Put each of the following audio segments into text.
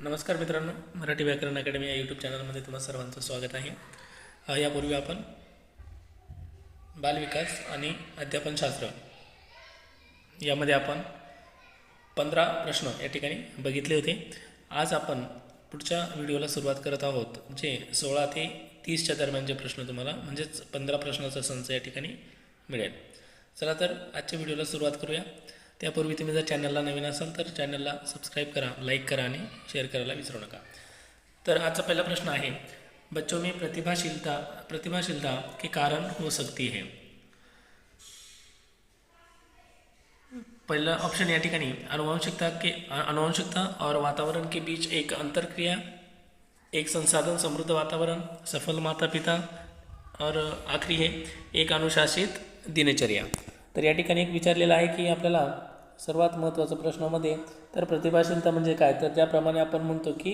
नमस्कार मित्रांनो, मराठी व्याकरण अकॅडमी या यूट्यूब चॅनलमध्ये तुम्हा सर्वांचं स्वागत आहे. यापूर्वी आपण बालविकास आणि अध्यापनशास्त्र यामध्ये आपण 15 प्रश्न या ठिकाणी बघितले होते. आज आपण पुढच्या व्हिडिओला सुरुवात करत आहोत, जे 16 ते 30च्या दरम्यानचे प्रश्न तुम्हाला म्हणजेच 15 प्रश्नाचा संच या ठिकाणी मिळेल. चला तर आजच्या व्हिडिओला सुरुवात करूया. त्यापूर्वी तुम्ही जर चॅनलला नवीन असाल तर चॅनलला सबस्क्राइब करा, लाईक करा आणि शेअर करायला विसरू नका. तर आजचा पहिला प्रश्न आहे, बच्चों में प्रतिभाशीलता के कारण हो सकती है. पहला ऑप्शन या ठिकाणी अनुवांशिकता और वातावरण के बीच एक अंतरक्रिया, एक संसाधन समृद्ध वातावरण, सफल माता पिता और आखरी है एक अनुशासित दिनचर्या. तर या ठिकाणी एक विचारलेला आहे की आपल्याला सर्वात महत्त्वाचा प्रश्नामध्ये तर प्रतिभाशीलता म्हणजे काय, तर ज्याप्रमाणे आपण म्हणतो की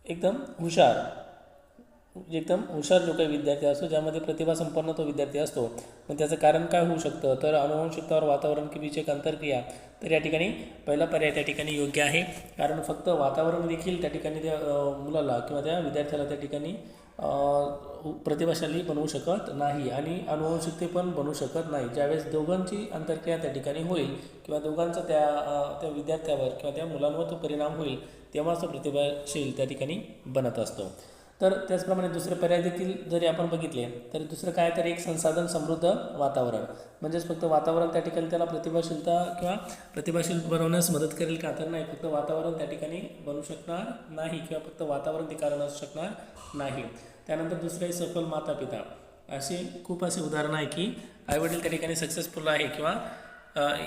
एकदम हुशार जो काही विद्यार्थी असतो, ज्यामध्ये प्रतिभा संपन्न तो विद्यार्थी असतो, पण त्याचं कारण काय होऊ शकतं, तर अनुवंशिकता और वातावरण के बीच एक अंतरक्रिया. तर या ठिकाणी पहिला पर्याय त्या ठिकाणी योग्य आहे, कारण फक्त वातावरण देखील त्या ठिकाणी त्या मुलाला किंवा त्या विद्यार्थ्याला त्या ठिकाणी प्रतिभाशाली बनवू शकत नाही आणि अनुवंशिकते पण बनवू शकत नाही. ज्यावेळेस दोघांची अंतरक्रिया त्या ठिकाणी होईल किंवा दोघांचा त्या विद्यार्थ्यावर किंवा त्या मुलांवर तो परिणाम होईल, तेव्हाच तो प्रतिभाशील त्या ठिकाणी बनत असतो. तर त्याचप्रमाणे दुसरे पर्याय देखील जरी आपण बघितले तर दुसरं काय, तर एक संसाधन समृद्ध वातावरण, म्हणजेच फक्त वातावरण त्या ठिकाणी त्याला प्रतिभाशीलता किंवा प्रतिभाशील बनवण्यास मदत करेल का, तर नाही, फक्त वातावरण त्या ठिकाणी बनवू शकणार नाही किंवा फक्त वातावरण ते कारण असू शकणार नाही. त्यानंतर दुसरे सफल माता पिता, असे खूप असे उदाहरणं आहे की आईवडील त्या ठिकाणी सक्सेसफुल आहे किंवा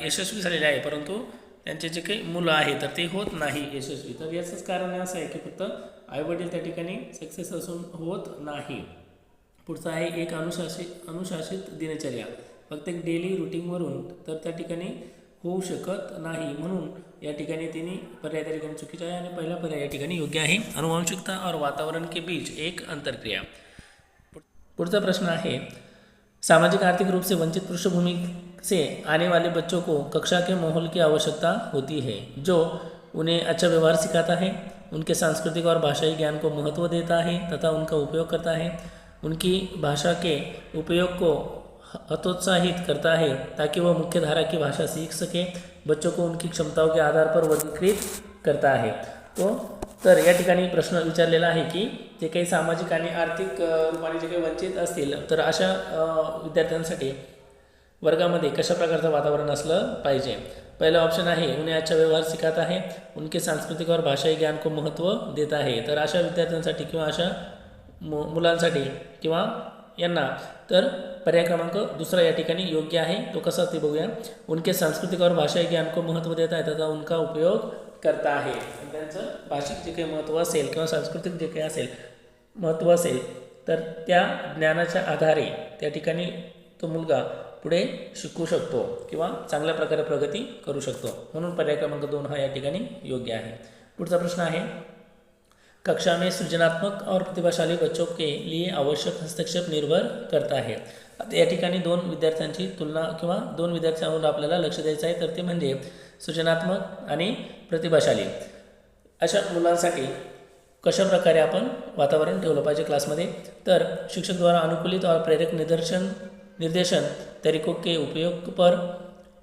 यशस्वी झालेले आहे, परंतु त्यांचे जे काही मुलं आहे तर ते होत नाही यशस्वी. तर याचंच कारण असं आहे की फक्त आईवडील त्या ठिकाणी सक्सेस असून होत नाही. पुढचं आहे एक अनुशासित दिनचर्या, फक्त एक डेली रुटीनवरून तर त्या ठिकाणी होऊ शकत नाही, म्हणून या ठिकाणी तिन्ही पर्याय त्या ठिकाणी चुकीचे आहे आणि पहिला पर्याय या ठिकाणी योग्य आहे, अनुवांशिकता और वातावरण के बीच एक अंतरक्रिया. पुढचा प्रश्न आहे, सामाजिक आर्थिक रूप से वंचित पृष्ठभूमि से आने वाले बच्चों को कक्षा के माहौल की आवश्यकता होती है, जो उन्हें अच्छा व्यवहार सिखाता है, उनके सांस्कृतिक और भाषाई ज्ञान को महत्व देता है तथा उनका उपयोग करता है, उनकी भाषा के उपयोग को हतोत्साहित करता है ताकि वह मुख्य धारा की भाषा सीख सके, बच्चों को उनकी क्षमताओं के आधार पर वर्गीकृत करता है. तर या ठिकाणी प्रश्न विचारलेला आहे की जे काही सामाजिक आणि आर्थिक रूपाने जे काही वंचित असतील तर अशा विद्यार्थ्यांसाठी वर्गामध्ये कशा प्रकारचं वातावरण असलं पाहिजे. पहिला ऑप्शन आहे उन्हें अच्छा व्यवहार सिखाता है, उनके सांस्कृतिक और भाषाई ज्ञान को महत्व देता है. तर अशा विद्यार्थ्यांसाठी किंवा अशा मुलांसाठी किंवा यांना तर पर्याय क्रमांक दुसरा या ठिकाणी योग्य आहे. तो कसा ते बघूया. उनके सांस्कृतिक और भाषाई ज्ञान को महत्व देता है तथा उनका उपयोग करता आहे. त्यांचं भाषिक जे काही महत्त्व असेल किंवा सांस्कृतिक जे काही असेल महत्त्व असेल तर त्या ज्ञानाच्या आधारे त्या ठिकाणी तो मुलगा पुढे शिकू शकतो किंवा चांगल्या प्रकारे प्रगती करू शकतो, म्हणून पर्याय क्रमांक 2 हा या ठिकाणी योग्य आहे. पुढचा प्रश्न आहे, कक्षा में सृजनात्मक और प्रतिभाशाली बच्चों के लिए आवश्यक हस्तक्षेप निर्भर करता है. आता या ठिकाणी दोन विद्यार्थ्यांची तुलना किंवा दोन विद्यार्थ्यांवर आपल्याला लक्ष द्यायचं आहे, तर ते म्हणजे सृजनात्मक आणि प्रतिभाशाली अशा मुलांसाठी कशा प्रकारे आपण वातावरण ठेवलं पाहिजे क्लासमध्ये. तर शिक्षक द्वारा अनुकूलित और प्रेरक निर्देशन तरीकों के उपयोग पर,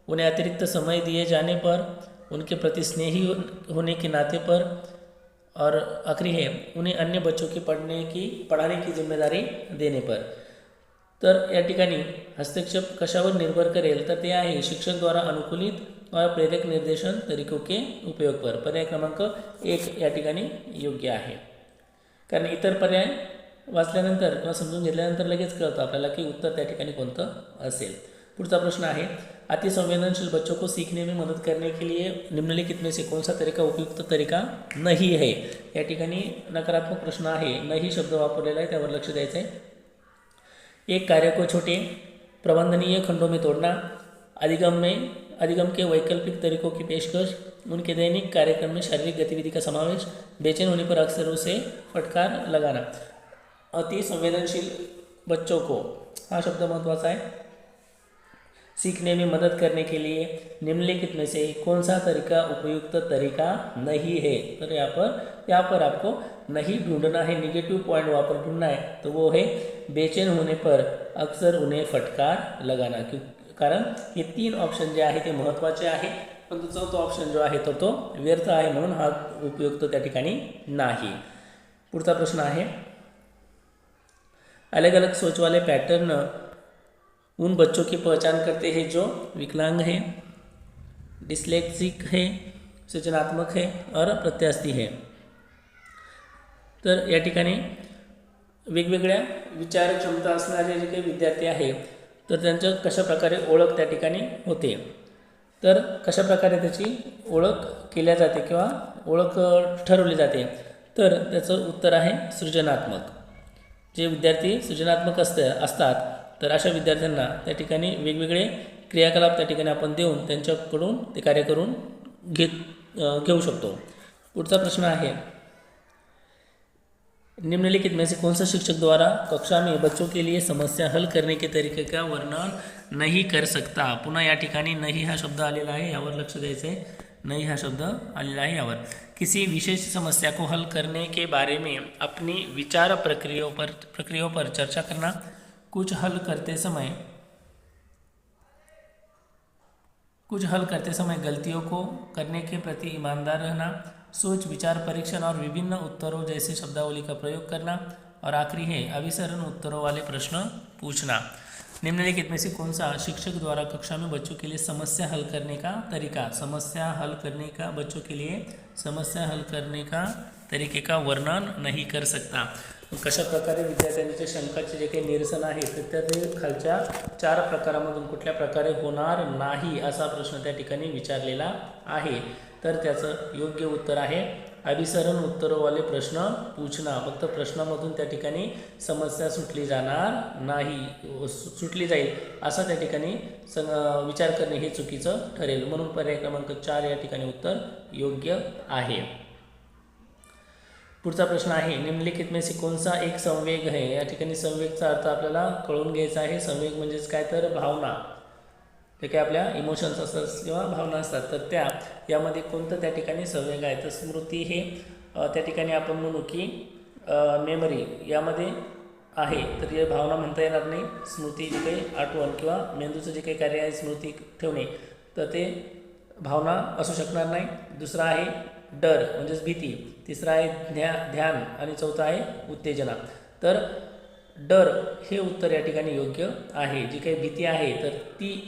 उन्हें अतिरिक्त समय दिए जाने पर, उनके प्रति स्नेही होने के नाते पर, और आखिरी है उन्हें अन्य बच्चों की पढ़ाने की जिम्मेदारी देने पर. तर या ठिकाणी हस्तक्षेप कशावर निर्भर करेल, तर ते आहे शिक्षक द्वारा अनुकूलित और प्रेरक निर्देशन तरीकों के उपयोग पर. पर्याय क्रमांक 1 या ठिकाणी योग्य आहे, कारण इतर पर्याय वाचल्यानंतर किंवा समजून घेतल्यानंतर लगेच कळतं आपल्याला की उत्तर त्या ठिकाणी कोणतं असेल. पुढचा प्रश्न आहे, अतिसंवेदनशील बच्चों को सीखने में मदद करने के लिए निम्नलिखित में से कौन सा तरीका उपयुक्त तरीका नहीं है. या ठिकाणी नकारात्मक प्रश्न आहे, नाही शब्द वापरलेला आहे, त्यावर लक्ष द्यायचं आहे. एक कार्य को छोटे प्रबंधनीय खंडों में तोड़ना, अधिगम के वैकल्पिक तरीकों की पेशकश, उनके दैनिक कार्यक्रम में शारीरिक गतिविधि का समावेश, बेचैन होने पर अक्सर उसे फटकार लगाना. अति संवेदनशील बच्चों को हा शब्द महत्त्वाचा आहे. सीखने में मदद करने के लिए निम्नलिखित में से कौन सा तरीका उपयुक्त तरीका नहीं है। तो यहाँ पर आपको नहीं ढूंढना है, निगेटिव पॉइंट वहाँ पर ढूंढना है, तो वो है बेचैन होने पर अक्सर उन्हें फटकार लगाना। कारण हे 3 ऑप्शन जे आहे ते महत्त्वाचे आहे, परंतु चौथा ऑप्शन जो आहे तो व्यर्थ आहे, म्हणून हा उपयुक्त त्या ठिकाणी नाही। पुढचा प्रश्न आहे, अलग अलग सोच वाले पैटर्न उन बच्चों की पहचान करते हैं जो विकलांग है, डिस्लेक्सिक है, सृजनात्मक है और प्रत्यास्थी है। तर या ठिकाणी वेगवेगळ्या विचार क्षमता असणारे जे काही विद्यार्थी आहे तर त्यांचं कशा प्रकारे ओळख त्या ठिकाणी होते, तर कशा प्रकारे त्याची ओळख केल्या जाते किंवा ओळख ठरवली जाते, तर त्याचं उत्तर आहे सृजनात्मक। जे विद्यार्थी सृजनात्मक असतात तर अशा विद्यार्थ्यांना त्या ठिकाणी वेगवेगळे क्रियाकलाप त्या ठिकाणी आपण देऊन त्यांच्याकडून ते कार्य करून घेऊ शकतो। पुढचा प्रश्न आहे, निम्नलिखित में से कौन सा शिक्षक द्वारा कक्षा में बच्चों के लिए समस्या हल करने के तरीके का वर्णन नहीं कर सकता। पुन्हा या ठिकाणी नहीं हा शब्द आलेला आहे, यावर लक्ष द्यायचं आहे। नहीं हा शब्द आलेला आहे यावर। किसी विशेष समस्या को हल करने के बारे में अपनी विचार प्रक्रियाओं पर चर्चा करना, कुछ हल करते समय गलतियों को करने के प्रति ईमानदार रहना, सोच विचार परीक्षण और विभिन्न उत्तरों जैसे शब्दावली का प्रयोग करना, और आखिरी है अभिसरण उत्तरों वाले प्रश्न पूछना। निम्नलिखित में से कौन सा शिक्षक द्वारा कक्षा में बच्चों के लिए समस्या हल करने का तरीके का वर्णन नहीं कर सकता। कशा प्रकारे विद्यार्थ्यांच्या शंकाचे जे काही निरसन आहे तर ते खालच्या 4 प्रकारामधून कुठल्या प्रकारे होणार नाही असा प्रश्न त्या ठिकाणी विचारलेला आहे। तर त्याचं योग्य उत्तर आहे अभिसरण उत्तरोवाले प्रश्न पूछना। फक्त प्रश्नामधून त्या ठिकाणी समस्या सुटली जाईल असा त्या ठिकाणी विचार करणे हे चुकीचं ठरेल, म्हणून पर्याय क्रमांक 4 या ठिकाणी उत्तर योग्य आहे। पुढचा प्रश्न आहे, निम्नलिखित में से कौन सा एक संवेग है। या ठिकाणी संवेगचा अर्थ आपल्याला कळून घ्यायचा आहे। संवेग म्हणजेच काय, तर भावना, जे काही आपल्या इमोशन्स असतात किंवा भावना असतात, तर यामध्ये कोणतं त्या ठिकाणी संवेग आहे, तर स्मृती हे त्या ठिकाणी आपण म्हणू की मेमरी यामध्ये आहे, तर हे भावना म्हणता येणार नाही। स्मृती जे काही आठवण किंवा मेंदूचं जे काही कार्य आहे स्मृती ठेवणे, तर ते भावना असू शकणार नाही। दुसरा आहे डर म्हणजेच भीती, तिसरा आहे ध्यान आणि चौथा आहे उत्तेजना। तर डर हे उत्तर या ठिकाणी योग्य आहे। जी काही भीती आहे तर ती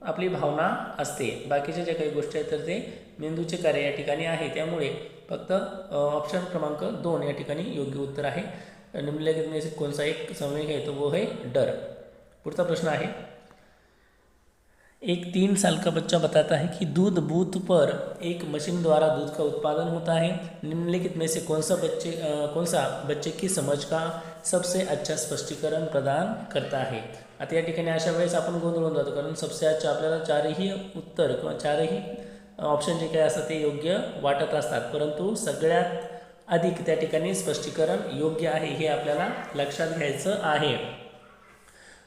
आपली भावना असते, बाकीच्या ज्या काही गोष्टी आहेत तर ते मेंदूचे कार्य या ठिकाणी आहे। त्यामुळे फक्त ऑप्शन क्रमांक 2 या ठिकाणी योग्य उत्तर आहे। निम्नलिखित में से कौन सा एक संवेग है, तो वो है डर। पुढचा प्रश्न आहे, एक 3 साल का बच्चा बताता है कि दूध बूथ पर एक मशीन द्वारा दूध का उत्पादन होता है। निम्नलिखित में से कौन सा बच्चे की समझ का सबसे अच्छा स्पष्टीकरण प्रदान करता है। आता या ठिकाणी अशा वेळेस आपण गोंधळून जातो, कारण सबसे अच्छा आपल्याला 4ही उत्तर किंवा 4ही ऑप्शन जे काही असतात ते योग्य वाटत असतात, परंतु सगळ्यात अधिक त्या ठिकाणी स्पष्टीकरण योग्य आहे हे आपल्याला लक्षात घ्यायचं आहे।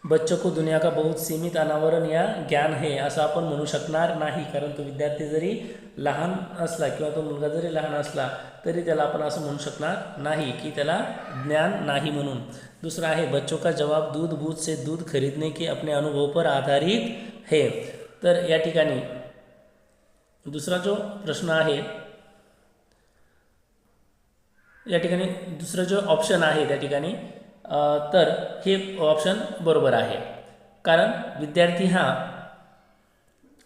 बच्चों को दुनिया का बहुत सीमित अनावरण या ज्ञान है असं आपण म्हणू शकणार नाही, कारण तो विद्यार्थी जरी लहान असला किंवा तो मुलगा जरी लहान असला तरी त्याला आपण असं म्हणू शकणार नाही की त्याला ज्ञान नाही म्हणून। दूसरा आहे, बच्चों का जवाब दूध बूथ से दूध खरीदने के अपने अनुभव पर आधारित है। तर या ठिकाणी दुसरा जो प्रश्न आहे, या ठिकाणी दुसरा जो ऑप्शन आहे त्या ठिकाणी तर हे ऑप्शन बरोबर आहे, कारण विद्यार्थी हा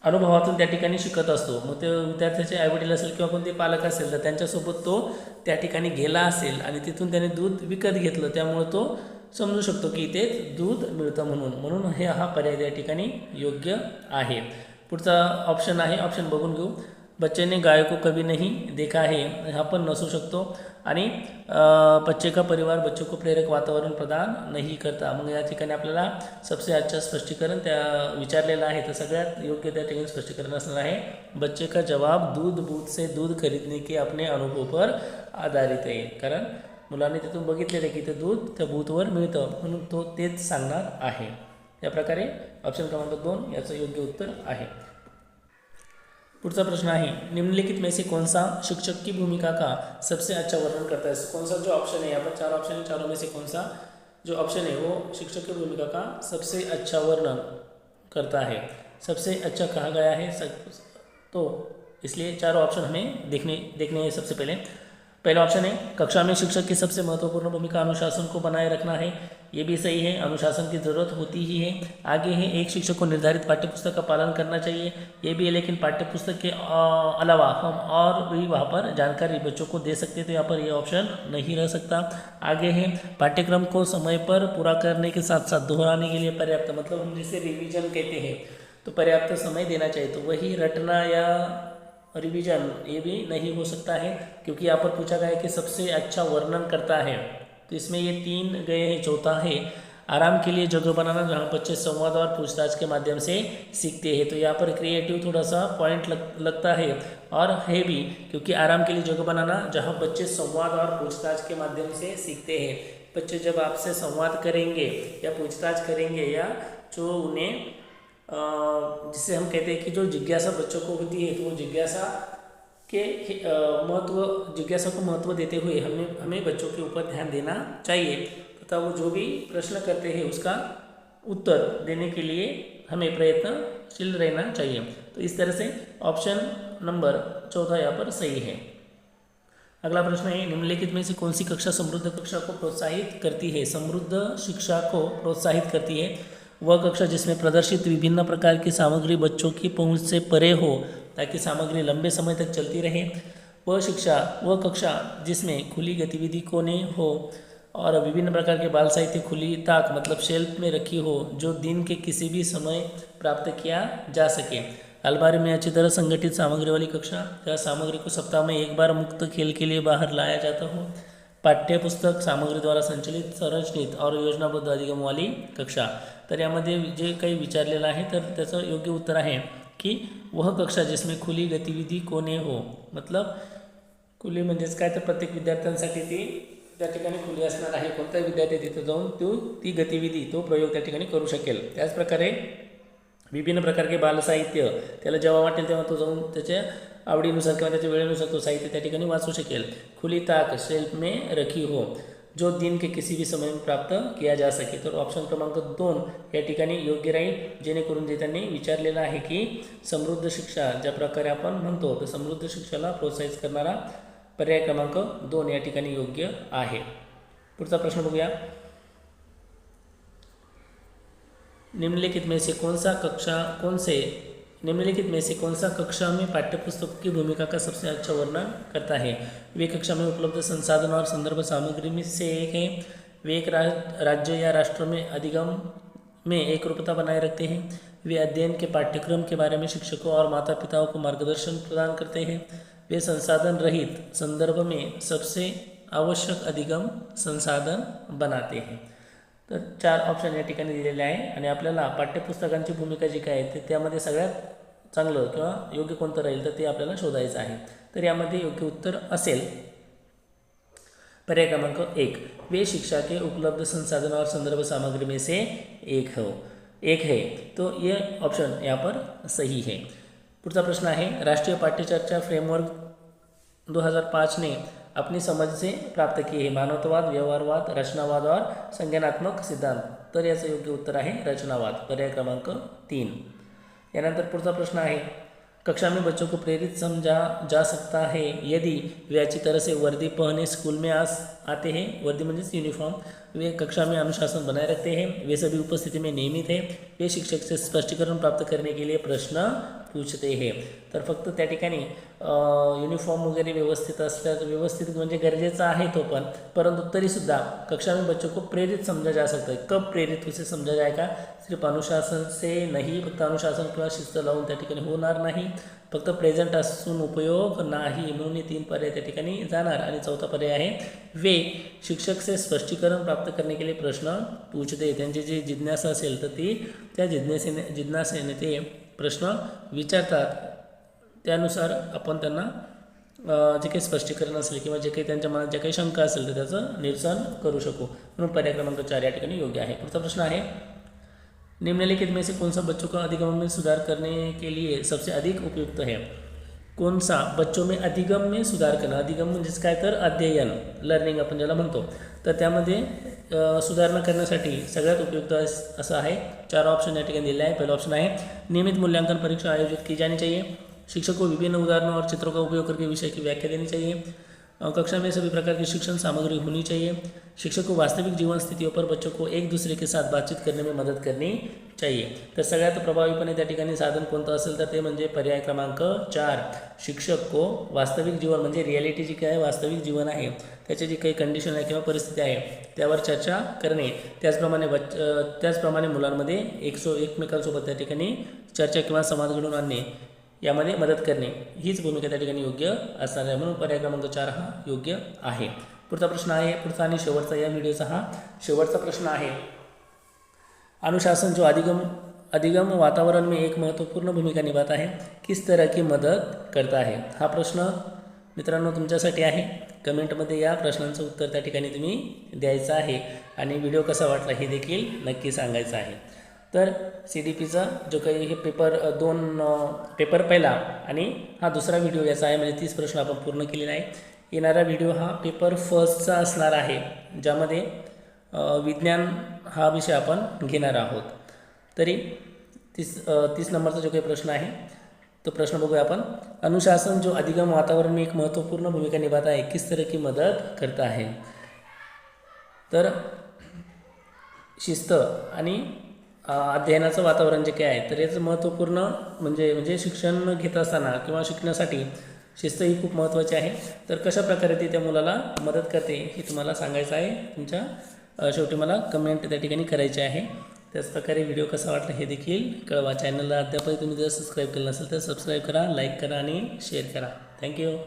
अनुभवातून त्या ठिकाणी शिकत असतो। मग ते विद्यार्थ्याचे आईवडील असेल किंवा कोणते पालक असेल तर त्यांच्यासोबत तो त्या ठिकाणी गेला असेल आणि तिथून त्याने दूध विकत घेतलं, त्यामुळे तो समजू शकतो की इथे दूध मिळतं म्हणून हा पर्याय त्या ठिकाणी योग्य आहे। पुढचा ऑप्शन आहे, ऑप्शन बघून घेऊ। बच्चे ने गाय को कभी नहीं देखा है, हा पण नसू शकतो। आणि बच्चे का परिवार बच्चों को प्रेरक वातावरण प्रदान नहीं करता, मग या ठिकाणी आपल्याला सबसे अच्छा स्पष्टीकरण त्या विचारलेलं आहे, तर सगळ्यात योग्य त्या ठिकाणी स्पष्टीकरण असणार आहे बच्चे का जवाब दूध बूथ से दूध खरीदने के अपने अनुभव पर आधारित आहे, कारण मुलांनी तिथून बघितलेलं आहे की ते दूध त्या बूथवर मिळतं म्हणून तो तेच सांगणार आहे। या प्रकारे ऑप्शन क्रमांक 2 याचं योग्य उत्तर आहे. पुढचा प्रश्न आहे, निम्नलिखित में से कौन सा शिक्षक की भूमिका का सबसे अच्छा वर्णन करता है. कौन सा जो ऑप्शन है, यहाँ पर 4 ऑप्शन है, चारों में से कौन सा जो ऑप्शन है वो शिक्षक की भूमिका का सबसे अच्छा वर्णन करता है, सबसे अच्छा कहा गया है. तो इसलिए चारों ऑप्शन हमें देखने हैं. सबसे पहला ऑप्शन है, कक्षा में शिक्षक की सबसे महत्वपूर्ण भूमिका अनुशासन को बनाए रखना है. ये भी सही है, अनुशासन की ज़रूरत होती ही है. आगे है, एक शिक्षक को निर्धारित पाठ्यपुस्तक का पालन करना चाहिए. ये भी है, लेकिन पाठ्यपुस्तक के अलावा हम और भी वहाँ पर जानकारी बच्चों को दे सकते हैं, तो यहाँ पर ये ऑप्शन नहीं रह सकता. आगे है, पाठ्यक्रम को समय पर पूरा करने के साथ साथ दोहराने के लिए पर्याप्त, मतलब हम जिसे रिवीजन कहते हैं, तो पर्याप्त समय देना चाहिए. तो वही रटना या रिवीजन ये भी नहीं हो सकता है, क्योंकि यहाँ पर पूछा गया है कि सबसे अच्छा वर्णन करता है. तो इसमें ये 3 गए हैं. चौथा है, आराम के लिए जगह बनाना जहाँ बच्चे संवाद और पूछताछ के माध्यम से सीखते हैं. तो यहाँ पर क्रिएटिव थोड़ा सा पॉइंट लगता है और है भी, क्योंकि आराम के लिए जगह बनाना जहाँ बच्चे संवाद और पूछताछ के माध्यम से सीखते हैं. बच्चे जब आपसे संवाद करेंगे या पूछताछ करेंगे, या जो उन्हें जिसे हम कहते हैं कि जो जिज्ञासा बच्चों को होती है, तो वो जिज्ञासा को महत्व देते हुए हमें बच्चों के ऊपर ध्यान देना चाहिए, तथा वो जो भी प्रश्न करते हैं उसका उत्तर देने के लिए हमें प्रयत्नशील रहना चाहिए. तो इस तरह से ऑप्शन नंबर 14 यहाँ पर सही है. अगला प्रश्न है, निम्नलिखित में से कौन सी कक्षा समृद्ध कक्षा को प्रोत्साहित करती है. समृद्ध शिक्षा को प्रोत्साहित करती है वह कक्षा जिसमें प्रदर्शित विभिन्न प्रकार की सामग्री बच्चों की पहुंच से परे हो, ताकि सामग्री लंबे समय तक चलती रहे. वह कक्षा जिसमें खुली गतिविधि कोने हो और विभिन्न प्रकार के बाल साहित्य खुली ताक मतलब शेल्फ में रखी हो, जो दिन के किसी भी समय प्राप्त किया जा सके. अलमारी में अच्छी तरह संगठित सामग्री वाली कक्षा, जहाँ सामग्री को सप्ताह में एक बार मुक्त खेल के लिए बाहर लाया जाता हो. पाठ्यपुस्तक सामग्री द्वारा संचलित संरचित और योजनाबद्ध अधिगम वाली कक्षा. तर यामध्ये जे काही विचारलेलं आहे तर त्याचं योग्य उत्तर आहे की वह कक्षा जिसमें खुली गतिविधी कोणे हो. मतलब खुली म्हणजेच काय, तर प्रत्येक विद्यार्थ्यांसाठी ती त्या ठिकाणी खुली असणार आहे. कोणताही विद्यार्थी तिथं जाऊन ती गतिविधी तो प्रयोग त्या ठिकाणी करू शकेल. त्याचप्रकारे विभिन्न प्रकार के बाल साहित्य, त्याला जेव्हा वाटेल तेव्हा तो जाऊन त्याच्या आवडीनुसार किंवा त्याच्या वेळेनुसार तो साहित्य त्या ठिकाणी वाचू शकेल. खुली ताक शेल्फ में रखी हो, जो दिन के किसी भी समय में प्राप्त किया जा सके. तर ऑप्शन क्रमांक 2 या ठिकाणी योग्य राहील, जेणेकरून जे त्यांनी विचारलेलं आहे की समृद्ध शिक्षा ज्या प्रकारे आपण म्हणतो, तर समृद्ध शिक्षाला प्रोत्साहित करणारा पर्याय क्रमांक 2 या ठिकाणी योग्य आहे. पुढचा प्रश्न बघूया. निम्नलिखित में से कौन से कौन सा कक्षा में पाठ्यपुस्तक की भूमिका का सबसे अच्छा वर्णन करता है. वे कक्षा में उपलब्ध संसाधन और संदर्भ सामग्री में से एक है. वे एक राज्य या राष्ट्र में अधिगम में एक रूपता बनाए रखते हैं. वे अध्ययन के पाठ्यक्रम के बारे में शिक्षकों और माता पिताओं को मार्गदर्शन प्रदान करते हैं. वे संसाधन रहित संदर्भ में सबसे आवश्यक अधिगम संसाधन बनाते हैं. तर 4 ऑप्शन या ठिकाणी दिलेले आहे आणि आपल्याला पाठ्यपुस्तकांची भूमिका जी काय आहे ते त्यामध्ये सगळ्यात चांगलं किंवा योग्य कोणतं राहील तर ते आपल्याला शोधायचं आहे. तर यामध्ये योग्य उत्तर असेल पर्याय क्रमांक 1, वे शिक्षा के उपलब्ध संसाधन और संदर्भ सामग्री में से एक है. तो ये ऑप्शन यहाँ पर सही है. पुढचा प्रश्न आहे, राष्ट्रीय पाठ्यचर्चा फ्रेमवर्क 2005 ने अपनी समझ से प्राप्त किए हैं मानवतावाद, व्यवहारवाद, रचनावाद और संज्ञानात्मक सिद्धांत. तर याचं योग्य उत्तर आहे रचनावाद, पर्याय क्रमांक 3. यानंतर पुढचा प्रश्न आहे, कक्षा में बच्चों को प्रेरित समझा जा सकता है यदि वे अच्छी तरह से वर्दी पहने स्कूल में आते हैं. वर्दी म्हणजेच यूनिफॉर्म. वे कक्षा में अनुशासन बनाए रखते हैं. वे सभी उपस्थिति में नियमित है. वे शिक्षक से स्पष्टीकरण प्राप्त करने के लिए प्रश्न पूछते हैं. तर फक्त त्या ठिकाणी युनिफॉर्म वगैरे व्यवस्थित असल्याचं, व्यवस्थित म्हणजे गरजेचं आहे तो पण, परंतु तरीसुद्धा कक्षा में बच्चों को प्रेरित समझा जा सकता है. कब प्रेरित उसे समझा जाएगा, सिर्फ अनुशासन से नहीं, फक्त अनुशासन किंवा शिस्त लावून त्या ठिकाणी होणार नाही. फक्त प्रेझेंट असून उपयोग नाही, म्हणून 3 पर्याय त्या ठिकाणी जाणार. आणि चौथा पर्याय आहे, वे शिक्षक से स्पष्टीकरण प्राप्त करने के लिए प्रश्न पूछते. त्यांची जी जिज्ञासा असेल तर ती त्या जिज्ञासेने ते प्रश्न विचारतात. त्यानुसार आपण त्यांना जे काही स्पष्टीकरण असेल किंवा जे काही त्यांच्या मनात ज्या काही शंका असेल तर त्याचं निरसन करू शकू. म्हणून पर्याय क्रमांक 4 या ठिकाणी योग्य आहे. पुढचा प्रश्न आहे, निम्नलिखित में से कौन सा बच्चों का अधिगम में सुधार करने के लिए सबसे अधिक उपयुक्त है? कौन सा बच्चों में अधिगम में सुधार करणं, अधिगम म्हणजेच काय तर अध्ययन, लर्निंग आपण ज्याला म्हणतो, तर त्यामध्ये सुधारणा करण्यासाठी सगळ्यात उपयुक्त असं आहे. 4 ऑप्शन या ठिकाणी दिले आहे. पहिला ऑप्शन आहे नियमित मूल्यांकन परीक्षा आयोजित की जानी चाहिए, शिक्षक को विभिन्न उदाहरणों और चित्रों का उपयोग करके विषय की व्याख्या देनी चाहिए, कक्षा में सभी प्रकार की शिक्षण सामग्री होनी चाहिए, शिक्षक को वास्तविक जीवन स्थितियों पर बच्चों को एक दूसरे के साथ बातचीत करने में मदत करनी चाहिए. तर सगळ्यात प्रभावीपणे त्या ठिकाणी साधन कोणतं असेल तर ते म्हणजे पर्याय क्रमांक 4. शिक्षक को वास्तविक जीवन म्हणजे रियालिटी जी काय वास्तविक जीवन आहे त्याची जी काही कंडिशन आहे किंवा परिस्थिती आहे त्यावर चर्चा करणे, त्याचप्रमाणे मुलांमध्ये एकमेकांसोबत त्या ठिकाणी चर्चा किंवा संवाद घडवून आणणे यामध्ये मदत करणे हीच भूमिका त्या ठिकाणी योग्य असणार आहे. म्हणून पर्याय क्रमांक 4 हा योग्य आहे. पुढचा प्रश्न आहे, पुढचा आणि शेवटचा या व्हिडिओचा हा शेवटचा प्रश्न आहे. अनुशासन जो अधिगम वातावरण में एक महत्वपूर्ण भूमिका निभाता है, किस तरह की मदत करता है? हा प्रश्न मित्रांनो तुमच्यासाठी आहे. कमेंटमध्ये या प्रश्नांचं उत्तर त्या ठिकाणी तुम्ही द्यायचं आहे आणि व्हिडिओ कसा वाटला हे देखील नक्की सांगायचं आहे. तर CDPचा जो काही हे पेपर पहिला आणि हा दुसरा व्हिडिओ याचा आहे, म्हणजे 30 प्रश्न आपण पूर्ण केलेला आहे. येणारा व्हिडिओ हा पेपर फर्स्टचा असणार आहे, ज्यामध्ये विज्ञान हा विषय आपण घेणार आहोत. तरी 30 नंबरचा जो काही प्रश्न आहे तो प्रश्न बघूया आपण. अनुशासन जो अधिगम वातावरण में एक महत्वपूर्ण भूमिका निभाता है, किस तरह की मदत करता है? तर शिस्त आणि अध्ययनाचं वातावरण जे काय आहे तर याचं महत्त्वपूर्ण म्हणजे शिक्षण घेत असताना किंवा शिकण्यासाठी शिस्त ही खूप महत्त्वाची आहे. तर कशा प्रकारे ती त्या मुलाला मदत करते हे तुम्हाला सांगायचं आहे. तुमच्या शेवटी मला कमेंट त्या ठिकाणी करायची आहे. त्याचप्रकारे व्हिडिओ कसा वाटला हे देखील कळवा. चॅनलला अद्यापही तुम्ही जर सबस्क्राईब केलं नसेल तर सबस्क्राईब करा, लाईक करा आणि शेअर करा. थँक्यू.